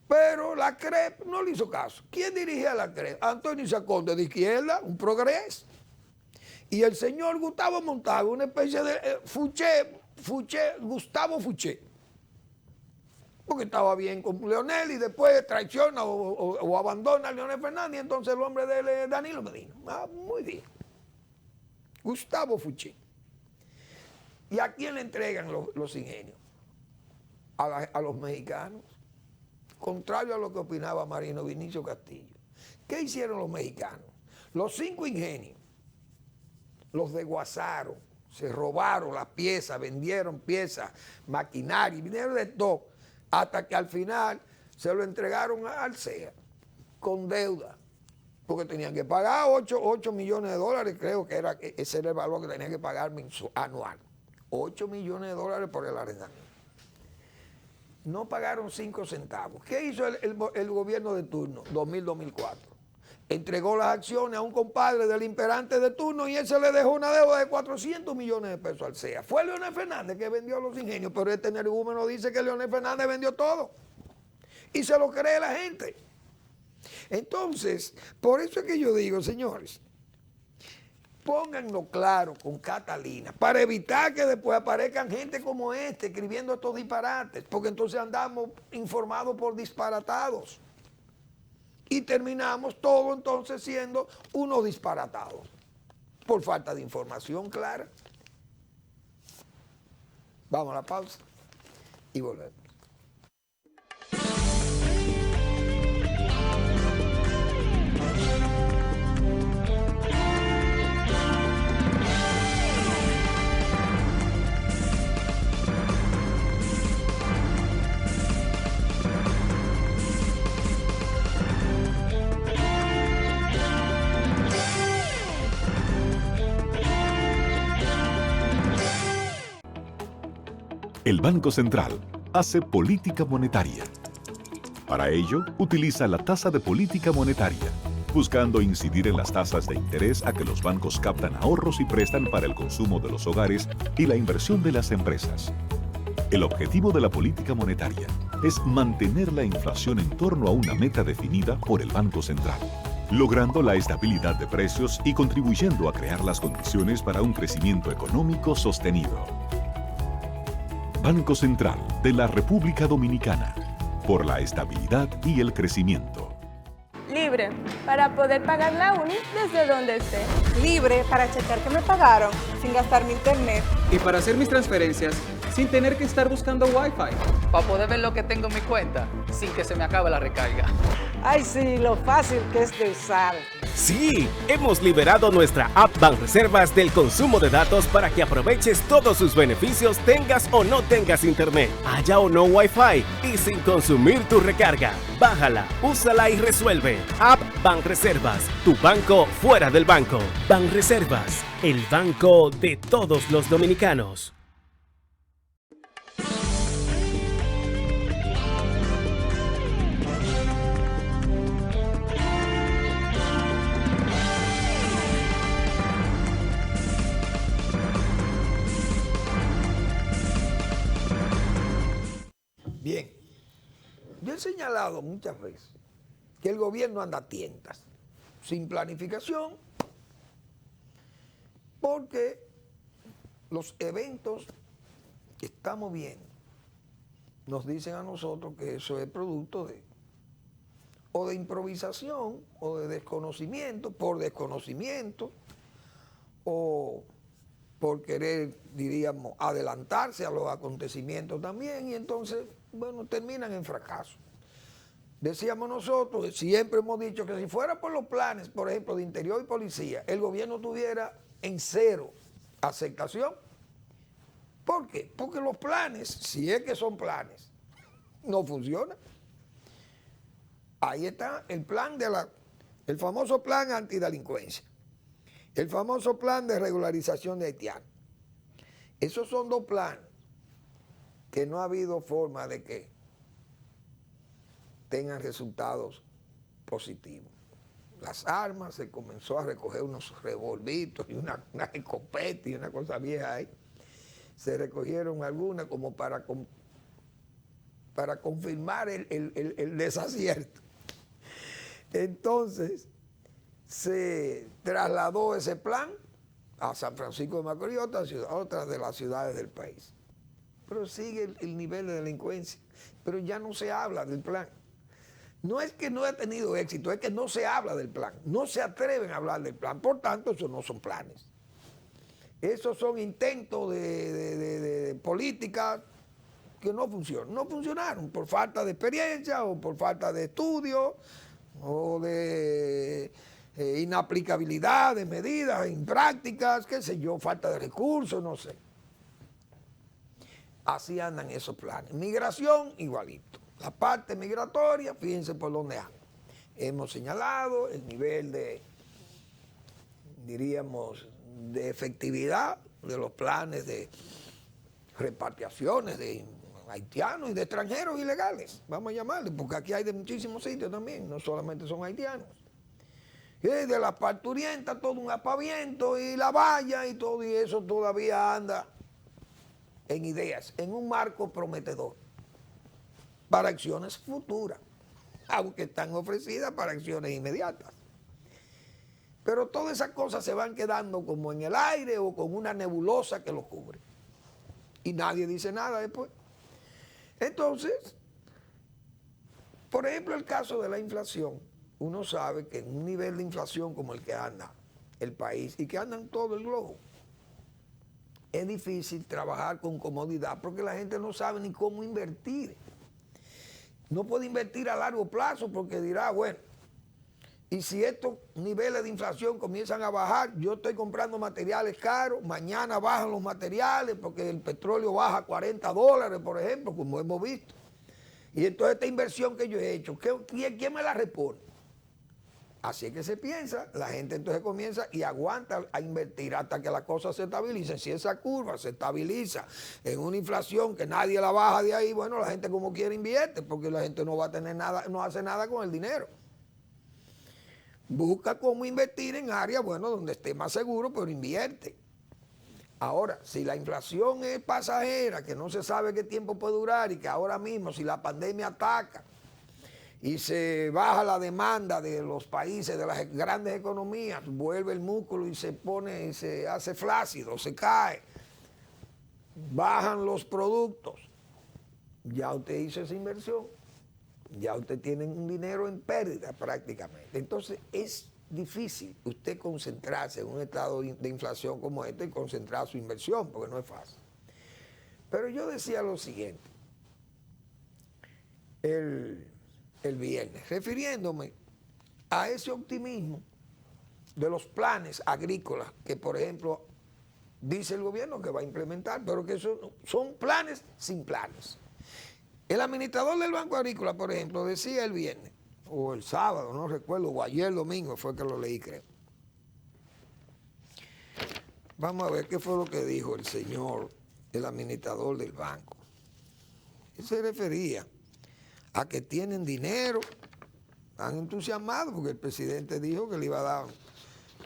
Pero la CREP no le hizo caso. ¿Quién dirigía la CREP? Antonio Isaconde, de izquierda, un progreso. Y el señor Gustavo Montalvo, una especie de Gustavo Fuché. Porque estaba bien con Leonel y después traiciona o abandona a Leonel Fernández, y entonces el hombre de él es Danilo Medina. Ah, muy bien. Gustavo Fuché. ¿Y a quién le entregan los ingenios? A los mexicanos. Contrario a lo que opinaba Marino Vinicio Castillo. ¿Qué hicieron los mexicanos? Los 5 ingenios los desguazaron, se robaron las piezas, vendieron piezas, maquinaria, vinieron de todo, hasta que al final se lo entregaron al CEA con deuda, porque tenían que pagar 8 millones de dólares, creo que ese era el valor que tenían que pagar anual. 8 millones de dólares por el arrendamiento. No pagaron 5 centavos. ¿Qué hizo el gobierno de turno, 2000-2004? Entregó las acciones a un compadre del imperante de turno y él se le dejó una deuda de 400 millones de pesos al CEA. Fue Leonel Fernández que vendió los ingenios, pero este energúmeno dice que Leonel Fernández vendió todo. Y se lo cree la gente. Entonces, por eso es que yo digo, señores, pónganlo claro con Catalina, para evitar que después aparezcan gente como este escribiendo estos disparates, porque entonces andamos informados por disparatados y terminamos todo entonces siendo unos disparatados por falta de información clara. Vamos a la pausa y volvemos. El Banco Central hace política monetaria. Para ello, utiliza la tasa de política monetaria, buscando incidir en las tasas de interés a que los bancos captan ahorros y prestan para el consumo de los hogares y la inversión de las empresas. El objetivo de la política monetaria es mantener la inflación en torno a una meta definida por el Banco Central, logrando la estabilidad de precios y contribuyendo a crear las condiciones para un crecimiento económico sostenido. Banco Central de la República Dominicana, por la estabilidad y el crecimiento. Libre, para poder pagar la uni desde donde esté. Libre para checar que me pagaron sin gastar mi internet. Y para hacer mis transferencias sin tener que estar buscando Wi-Fi. Para poder ver lo que tengo en mi cuenta sin que se me acabe la recarga. Ay, sí, lo fácil que es de usar. Sí, hemos liberado nuestra app Banreservas del consumo de datos para que aproveches todos sus beneficios tengas o no tengas internet, haya o no Wi-Fi y sin consumir tu recarga. Bájala, úsala y resuelve. App Banreservas, tu banco fuera del banco. Banreservas, el banco de todos los dominicanos. Bien, yo he señalado muchas veces que el gobierno anda a tientas, sin planificación, porque los eventos que estamos viendo nos dicen a nosotros que eso es producto de o de improvisación o de desconocimiento, por desconocimiento o por querer, diríamos, adelantarse a los acontecimientos también, y entonces, bueno, terminan en fracaso. Decíamos nosotros, siempre hemos dicho que si fuera por los planes, por ejemplo, de Interior y Policía, el gobierno tuviera en cero aceptación. ¿Por qué? Porque los planes, si es que son planes, no funcionan. Ahí está el plan el famoso plan antidelincuencia. El famoso plan de regularización de haitianos. Esos son dos planes que no ha habido forma de que tengan resultados positivos. Las armas, se comenzó a recoger unos revolvitos y una escopeta y una cosa vieja ahí. Se recogieron algunas como para confirmar el desacierto. Entonces, se trasladó ese plan a San Francisco de Macorís, a otras de las ciudades del país. Pero sigue el nivel de delincuencia, pero ya no se habla del plan. No es que no haya tenido éxito, es que no se habla del plan, no se atreven a hablar del plan, por tanto, esos no son planes. Esos son intentos de políticas que no funcionan, no funcionaron por falta de experiencia o por falta de estudio o de inaplicabilidad de medidas imprácticas, qué sé yo, falta de recursos, no sé. Así andan esos planes. Migración, igualito. La parte migratoria, fíjense por dónde anda. Hemos señalado el nivel de, diríamos, de efectividad de los planes de repatriaciones de haitianos y de extranjeros ilegales, vamos a llamarles, porque aquí hay de muchísimos sitios también, no solamente son haitianos. Y de la parturienta todo un apaviento y la valla y todo, y eso todavía anda en ideas, en un marco prometedor para acciones futuras. aunque están ofrecidas para acciones inmediatas. Pero todas esas cosas se van quedando como en el aire o con una nebulosa que lo cubre. Y nadie dice nada después. Entonces, por ejemplo, el caso de la inflación. Uno sabe que en un nivel de inflación como el que anda el país y que anda en todo el globo, es difícil trabajar con comodidad porque la gente no sabe ni cómo invertir. No puede invertir a largo plazo porque dirá, bueno, y si estos niveles de inflación comienzan a bajar, yo estoy comprando materiales caros, mañana bajan los materiales porque el petróleo baja a $40, por ejemplo, como hemos visto. Y entonces esta inversión que yo he hecho, ¿quién me la repone? Así es que se piensa, la gente entonces comienza y aguanta a invertir hasta que la cosa se estabilice. Si esa curva se estabiliza en una inflación que nadie la baja de ahí, bueno, la gente como quiere invierte, porque la gente no va a tener nada, no hace nada con el dinero. Busca cómo invertir en áreas, bueno, donde esté más seguro, pero invierte. Ahora, si la inflación es pasajera, que no se sabe qué tiempo puede durar y que ahora mismo, si la pandemia ataca y se baja la demanda de los países, de las grandes economías, vuelve el músculo y se pone y se hace flácido, se cae, bajan los productos, ya usted hizo esa inversión, ya usted tiene un dinero en pérdida prácticamente. Entonces es difícil usted concentrarse en un estado de inflación como este y concentrar su inversión, porque no es fácil. Pero yo decía lo siguiente, el viernes, refiriéndome a ese optimismo de los planes agrícolas que, por ejemplo, dice el gobierno que va a implementar, pero que son planes sin planes. El administrador del Banco Agrícola, por ejemplo, decía el viernes, o el sábado, no recuerdo, o ayer domingo fue que lo leí, creo. Vamos a ver qué fue lo que dijo el señor, el administrador del banco. Él se refería a que tienen dinero, están entusiasmados porque el presidente dijo que le iba a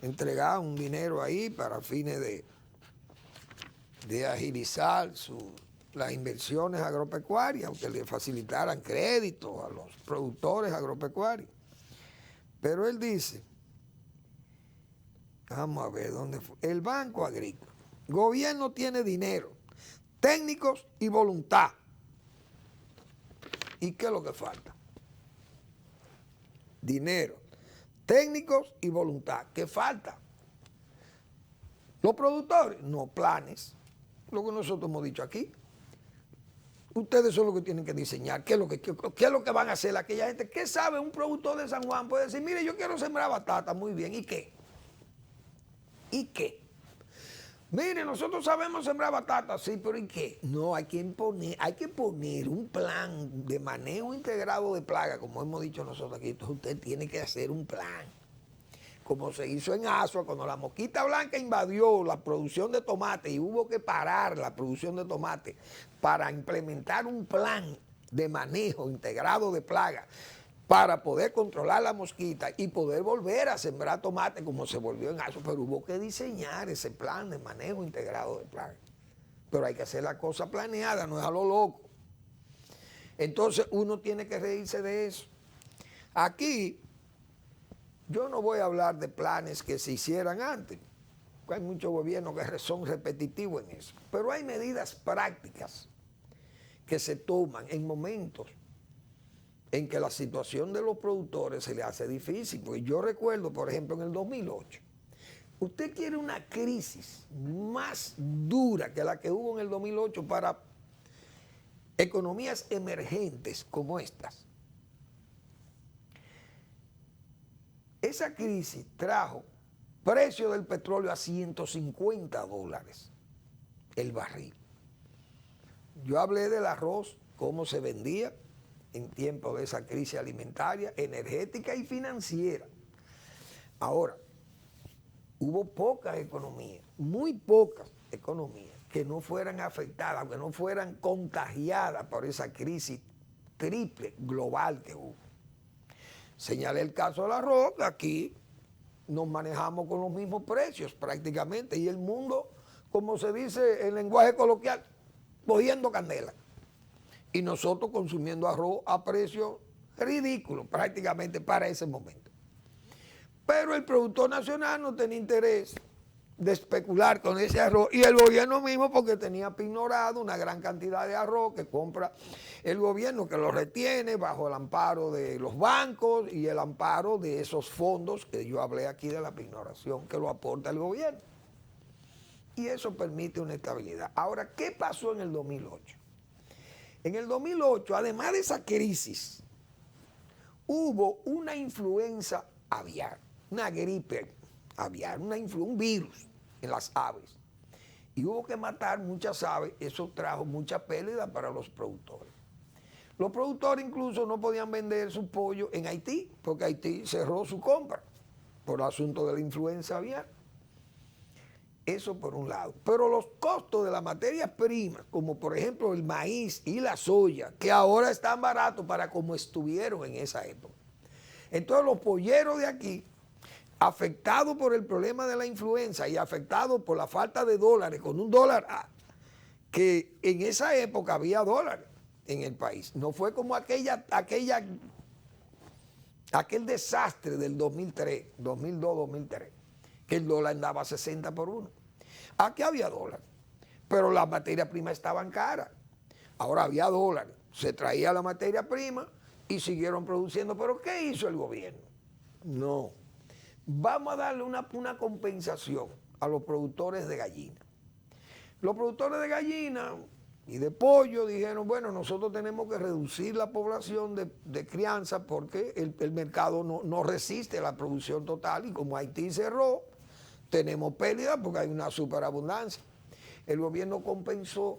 entregar un dinero ahí para fines de agilizar las inversiones agropecuarias, aunque le facilitaran créditos a los productores agropecuarios. Pero él dice, vamos a ver dónde fue, el Banco Agrícola, gobierno tiene dinero, técnicos y voluntad. ¿Y qué es lo que falta? Dinero, técnicos y voluntad. ¿Qué falta? Los productores, no, planes. Lo que nosotros hemos dicho aquí. Ustedes son los que tienen que diseñar. ¿Qué es lo que van a hacer aquella gente? ¿Qué sabe un productor de San Juan? Puede decir, mire, yo quiero sembrar batata, muy bien. ¿Y qué? ¿Y qué? Mire, nosotros sabemos sembrar batata, sí, pero ¿y qué? No, hay que poner un plan de manejo integrado de plagas, como hemos dicho nosotros aquí. Entonces usted tiene que hacer un plan. Como se hizo en Asua, cuando la mosquita blanca invadió la producción de tomate y hubo que parar la producción de tomate para implementar un plan de manejo integrado de plagas para poder controlar la mosquita y poder volver a sembrar tomate como se volvió en Asua, pero hubo que diseñar ese plan de manejo integrado de plagas. Pero hay que hacer la cosa planeada, no es a lo loco. Entonces uno tiene que reírse de eso. Aquí yo no voy a hablar de planes que se hicieran antes, hay muchos gobiernos que son repetitivos en eso, pero hay medidas prácticas que se toman en momentos en que la situación de los productores se le hace difícil. Porque yo recuerdo, por ejemplo, en el 2008, usted quiere una crisis más dura que la que hubo en el 2008 para economías emergentes como estas. Esa crisis trajo precio del petróleo a $150 el barril. Yo hablé del arroz, cómo se vendía en tiempos de esa crisis alimentaria, energética y financiera. Ahora, hubo pocas economías, muy pocas economías que no fueran afectadas, que no fueran contagiadas por esa crisis triple global que hubo. Señalé el caso del arroz, aquí nos manejamos con los mismos precios prácticamente y el mundo, como se dice en lenguaje coloquial, cogiendo candela. Y nosotros consumiendo arroz a precios ridículo prácticamente para ese momento. Pero el productor nacional no tenía interés de especular con ese arroz, y el gobierno mismo, porque tenía pignorado una gran cantidad de arroz que compra el gobierno, que lo retiene bajo el amparo de los bancos y el amparo de esos fondos que yo hablé aquí de la pignoración que lo aporta el gobierno. Y eso permite una estabilidad. Ahora, ¿qué pasó en el 2008? En el 2008, además de esa crisis, hubo una influenza aviar, una gripe aviar, un virus en las aves. Y hubo que matar muchas aves, eso trajo mucha pérdida para los productores. Los productores incluso no podían vender su pollo en Haití, porque Haití cerró su compra por el asunto de la influenza aviar. Eso por un lado. Pero los costos de las materias primas, como por ejemplo el maíz y la soya, que ahora están baratos para como estuvieron en esa época. Entonces los polleros de aquí, afectados por el problema de la influenza y afectados por la falta de dólares, con un dólar, que en esa época había dólares en el país. No fue como aquel desastre del 2003, 2002-2003, que el dólar andaba a 60 por 1. Aquí había dólar, pero las materias primas estaban caras. Ahora había dólar, se traía la materia prima y siguieron produciendo. ¿Pero qué hizo el gobierno? No. Vamos a darle una compensación a los productores de gallina. Los productores de gallina y de pollo dijeron, bueno, nosotros tenemos que reducir la población de crianza porque el mercado no resiste la producción total, y como Haití cerró, tenemos pérdida porque hay una superabundancia. El gobierno compensó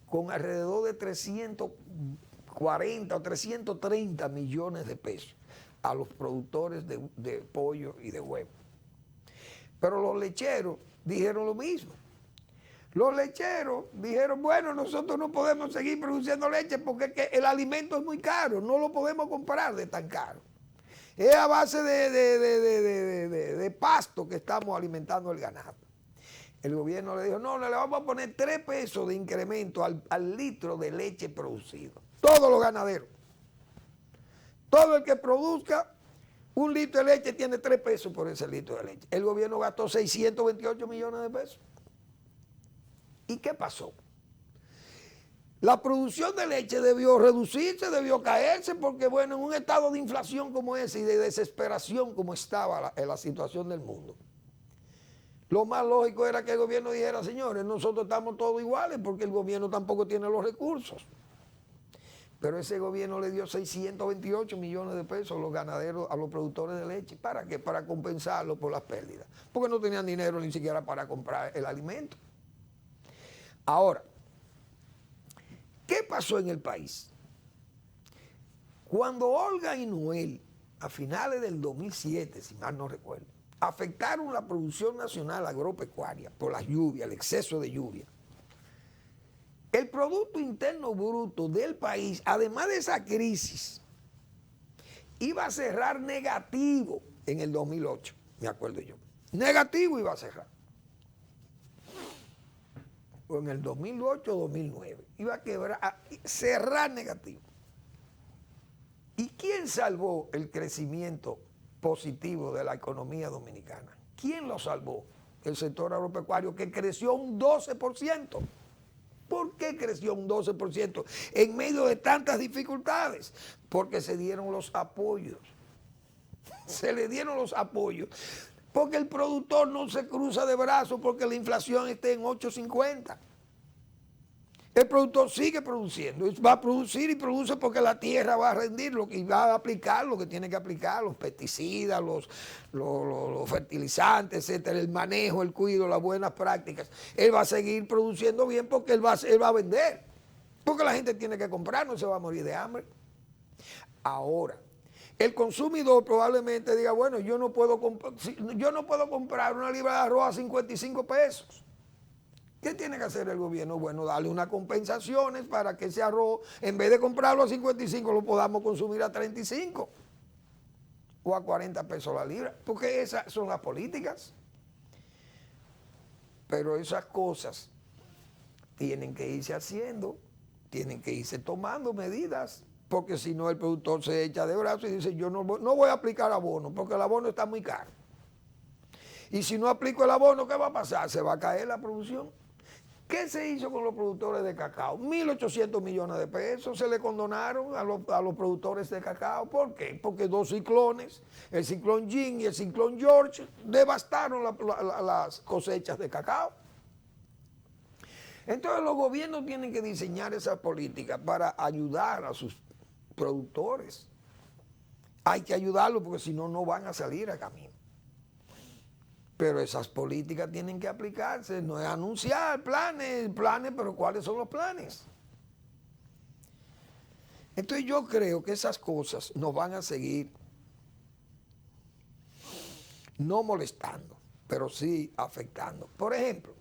con alrededor de 340 o 330 millones de pesos a los productores de pollo y de huevo. Pero los lecheros dijeron lo mismo. Los lecheros dijeron, bueno, nosotros no podemos seguir produciendo leche porque es que el alimento es muy caro, no lo podemos comprar de tan caro. Es a base de pasto que estamos alimentando el ganado. El gobierno le dijo, no, le vamos a poner 3 pesos de incremento al litro de leche producido. Todos los ganaderos. Todo el que produzca un litro de leche tiene 3 pesos por ese litro de leche. El gobierno gastó 628 millones de pesos. ¿Y qué pasó? La producción de leche debió reducirse, debió caerse, porque bueno, en un estado de inflación como ese y de desesperación como estaba la situación del mundo, lo más lógico era que el gobierno dijera, señores, nosotros estamos todos iguales porque el gobierno tampoco tiene los recursos. Pero ese gobierno le dio 628 millones de pesos a los ganaderos, a los productores de leche. ¿Para qué? Para compensarlo por las pérdidas. Porque no tenían dinero ni siquiera para comprar el alimento. Ahora, ¿qué pasó en el país? Cuando Olga y Noel, a finales del 2007, si mal no recuerdo, afectaron la producción nacional agropecuaria por las lluvias, el exceso de lluvia, el Producto Interno Bruto del país, además de esa crisis, iba a cerrar negativo en el 2008, me acuerdo yo. Negativo iba a cerrar. O en el 2008 o 2009. Iba a cerrar negativo. ¿Y quién salvó el crecimiento positivo de la economía dominicana? ¿Quién lo salvó? El sector agropecuario, que creció un 12%. ¿Por qué creció un 12% en medio de tantas dificultades? Porque se dieron los apoyos. Se le dieron los apoyos. Porque el productor no se cruza de brazos porque la inflación esté en 8.50. El productor sigue produciendo, va a producir y produce porque la tierra va a rendir y va a aplicar lo que tiene que aplicar, los pesticidas, los fertilizantes, etcétera, el manejo, el cuidado, las buenas prácticas. Él va a seguir produciendo bien porque él va a vender. Porque la gente tiene que comprar, no se va a morir de hambre. Ahora, el consumidor probablemente diga, bueno, yo no puedo comprar una libra de arroz a 55 pesos. ¿Qué tiene que hacer el gobierno? Bueno, darle unas compensaciones para que ese arroz, en vez de comprarlo a 55, lo podamos consumir a 35 o a 40 pesos la libra, porque esas son las políticas. Pero esas cosas tienen que irse haciendo, tienen que irse tomando medidas porque si no el productor se echa de brazos y dice, yo no voy a aplicar abono, porque el abono está muy caro. Y si no aplico el abono, ¿qué va a pasar? Se va a caer la producción. ¿Qué se hizo con los productores de cacao? 1.800 millones de pesos se le condonaron a los productores de cacao. ¿Por qué? Porque dos ciclones, el ciclón Jean y el ciclón George, devastaron las cosechas de cacao. Entonces los gobiernos tienen que diseñar esas políticas para ayudar a sus productores. Hay que ayudarlos porque si no, no van a salir a camino. Pero esas políticas tienen que aplicarse, no es anunciar planes, pero ¿cuáles son los planes? Entonces yo creo que esas cosas nos van a seguir no molestando, pero sí afectando. Por ejemplo,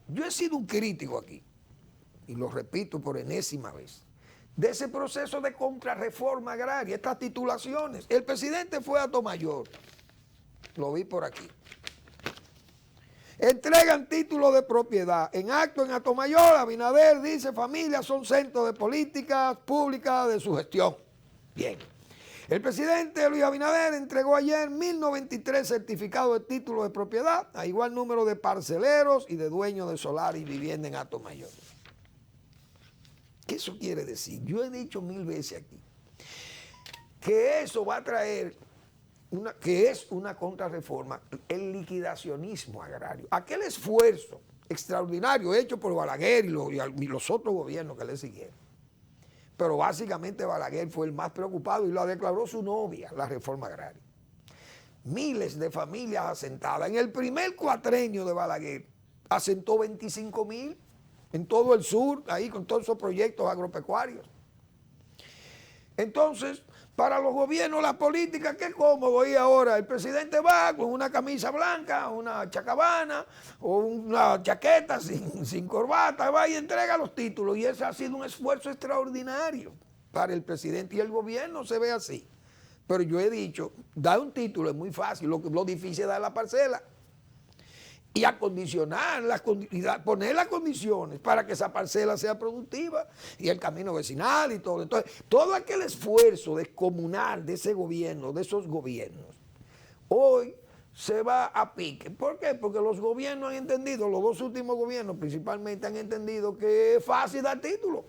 yo he sido un crítico aquí, y lo repito por enésima vez, de ese proceso de contrarreforma agraria, estas titulaciones. El presidente fue a Atomayor, lo vi por aquí. Entregan títulos de propiedad. En acto en Atomayor, Abinader dice, familias son centros de políticas públicas de su gestión. Bien. El presidente Luis Abinader entregó ayer 1.093 certificados de títulos de propiedad a igual número de parceleros y de dueños de solar y vivienda en Atomayor. ¿Qué eso quiere decir? Yo he dicho 1000 veces aquí que eso va a traer que es una contrarreforma, el liquidacionismo agrario. Aquel esfuerzo extraordinario hecho por Balaguer y los otros gobiernos que le siguieron. Pero básicamente Balaguer fue el más preocupado y lo declaró su novia, la reforma agraria. Miles de familias asentadas. En el primer cuatrenio de Balaguer asentó 25.000 en todo el sur, ahí con todos esos proyectos agropecuarios. Entonces, para los gobiernos, la política, qué cómodo. Y ahora el presidente va con una camisa blanca, una chacabana o una chaqueta sin corbata, va y entrega los títulos. Y ese ha sido un esfuerzo extraordinario para el presidente y el gobierno se ve así. Pero yo he dicho, dar un título es muy fácil, lo difícil es dar la parcela. Y acondicionar, poner las condiciones para que esa parcela sea productiva y el camino vecinal y todo. Entonces, todo aquel esfuerzo descomunal de ese gobierno, de esos gobiernos, hoy se va a pique. ¿Por qué? Porque los gobiernos han entendido, los dos últimos gobiernos principalmente han entendido que es fácil dar título.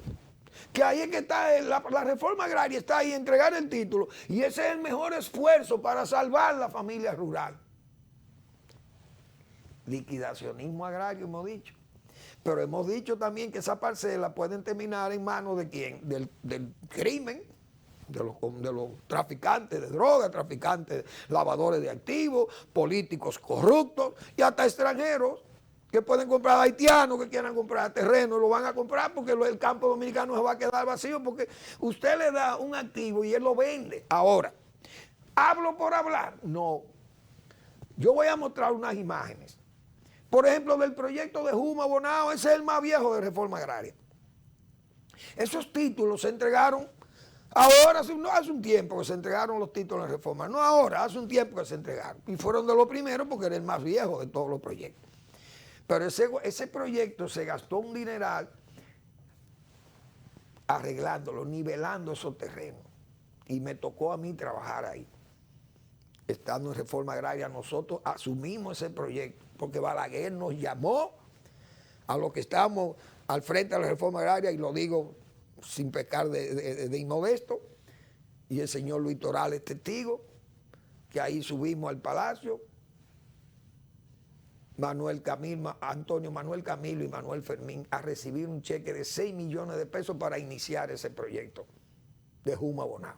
Que ahí es que está la reforma agraria, está ahí, entregar el título. Y ese es el mejor esfuerzo para salvar la familia rural. Liquidacionismo agrario hemos dicho, pero hemos dicho también que esas parcelas pueden terminar en manos de quién, del crimen, de los traficantes de drogas, traficantes, lavadores de activos, políticos corruptos y hasta extranjeros que pueden comprar, haitianos que quieran comprar terreno, lo van a comprar porque el campo dominicano se va a quedar vacío porque usted le da un activo y él lo vende. Ahora, ¿hablo por hablar? No. Yo voy a mostrar unas imágenes. Por ejemplo, del proyecto de Juma Bonao, ese es el más viejo de reforma agraria. Esos títulos se entregaron ahora, no hace un tiempo que se entregaron los títulos de reforma, no ahora, hace un tiempo que se entregaron. Y fueron de los primeros porque era el más viejo de todos los proyectos. Pero ese proyecto se gastó un dineral arreglándolo, nivelando esos terrenos. Y me tocó a mí trabajar ahí. Estando en reforma agraria, nosotros asumimos ese proyecto, porque Balaguer nos llamó a los que estamos al frente de la reforma agraria, y lo digo sin pecar de inmodesto, y el señor Luis Toral es testigo, que ahí subimos al Palacio, Antonio Manuel Camilo y Manuel Fermín, a recibir un cheque de 6 millones de pesos para iniciar ese proyecto de Juma Bonao.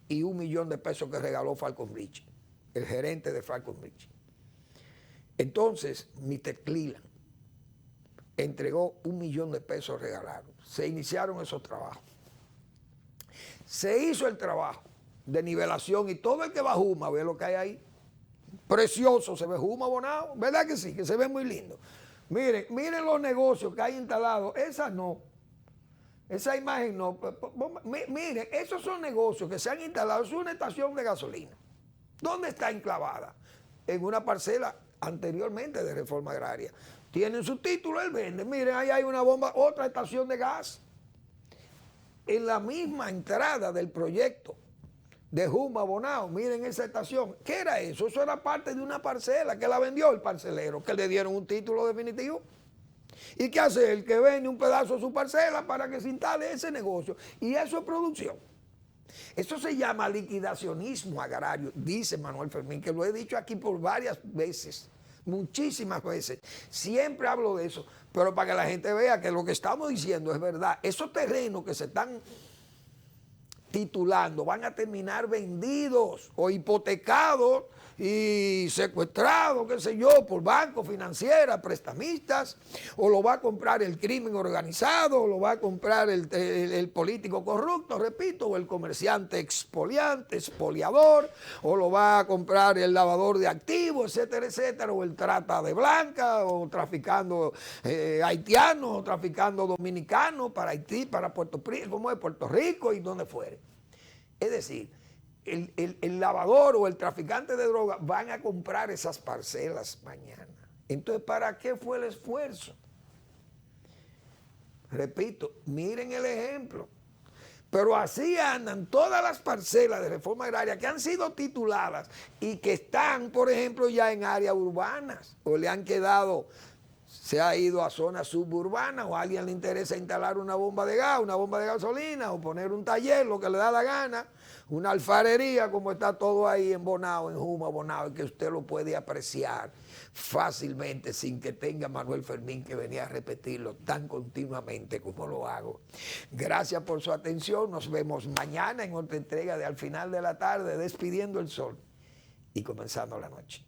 Y 1 millón de pesos que regaló Falcon Bridge, el gerente de Falcon Bridge. Entonces, Mr. Cleland entregó 1 millón de pesos regalados. Se iniciaron esos trabajos. Se hizo el trabajo de nivelación y todo el que va a Juma ve lo que hay ahí. Precioso se ve Juma Bonao, ¿verdad que sí? Que se ve muy lindo. Miren los negocios que hay instalados, esa no. Esa imagen no. Miren, esos son negocios que se han instalado. Es una estación de gasolina. ¿Dónde está enclavada? En una parcela anteriormente de reforma agraria. Tienen su título, él vende. Miren, ahí hay una bomba, otra estación de gas. en la misma entrada del proyecto de Juma Bonao, miren esa estación. ¿Qué era eso? Eso era parte de una parcela que la vendió el parcelero, que le dieron un título definitivo. ¿Y qué hace él? Que vende un pedazo de su parcela para que se instale ese negocio. Y eso es producción. Eso se llama liquidacionismo agrario, dice Manuel Fermín, que lo he dicho aquí por varias veces, muchísimas veces. Siempre hablo de eso, pero para que la gente vea que lo que estamos diciendo es verdad. Esos terrenos que se están titulando van a terminar vendidos o hipotecados y secuestrados, qué sé yo, por bancos, financieras, prestamistas, o lo va a comprar el crimen organizado, o lo va a comprar el político corrupto, repito, o el comerciante expoliante, expoliador, o lo va a comprar el lavador de activos, etcétera, etcétera, o el trata de blanca, o traficando haitianos, o traficando dominicanos para Haití, para Puerto Rico y donde fuere. Es decir, el lavador o el traficante de droga van a comprar esas parcelas mañana. Entonces, ¿para qué fue el esfuerzo? Repito, miren el ejemplo. Pero así andan todas las parcelas de reforma agraria que han sido tituladas y que están, por ejemplo, ya en áreas urbanas o le han quedado, se ha ido a zonas suburbanas o a alguien le interesa instalar una bomba de gas, una bomba de gasolina o poner un taller, lo que le da la gana, una alfarería, como está todo ahí en Bonao, en Juma Bonao, y que usted lo puede apreciar fácilmente sin que tenga Manuel Fermín que venía a repetirlo tan continuamente como lo hago. Gracias por su atención. Nos vemos mañana en otra entrega de Al Final de la Tarde, Despidiendo el Sol y Comenzando la Noche.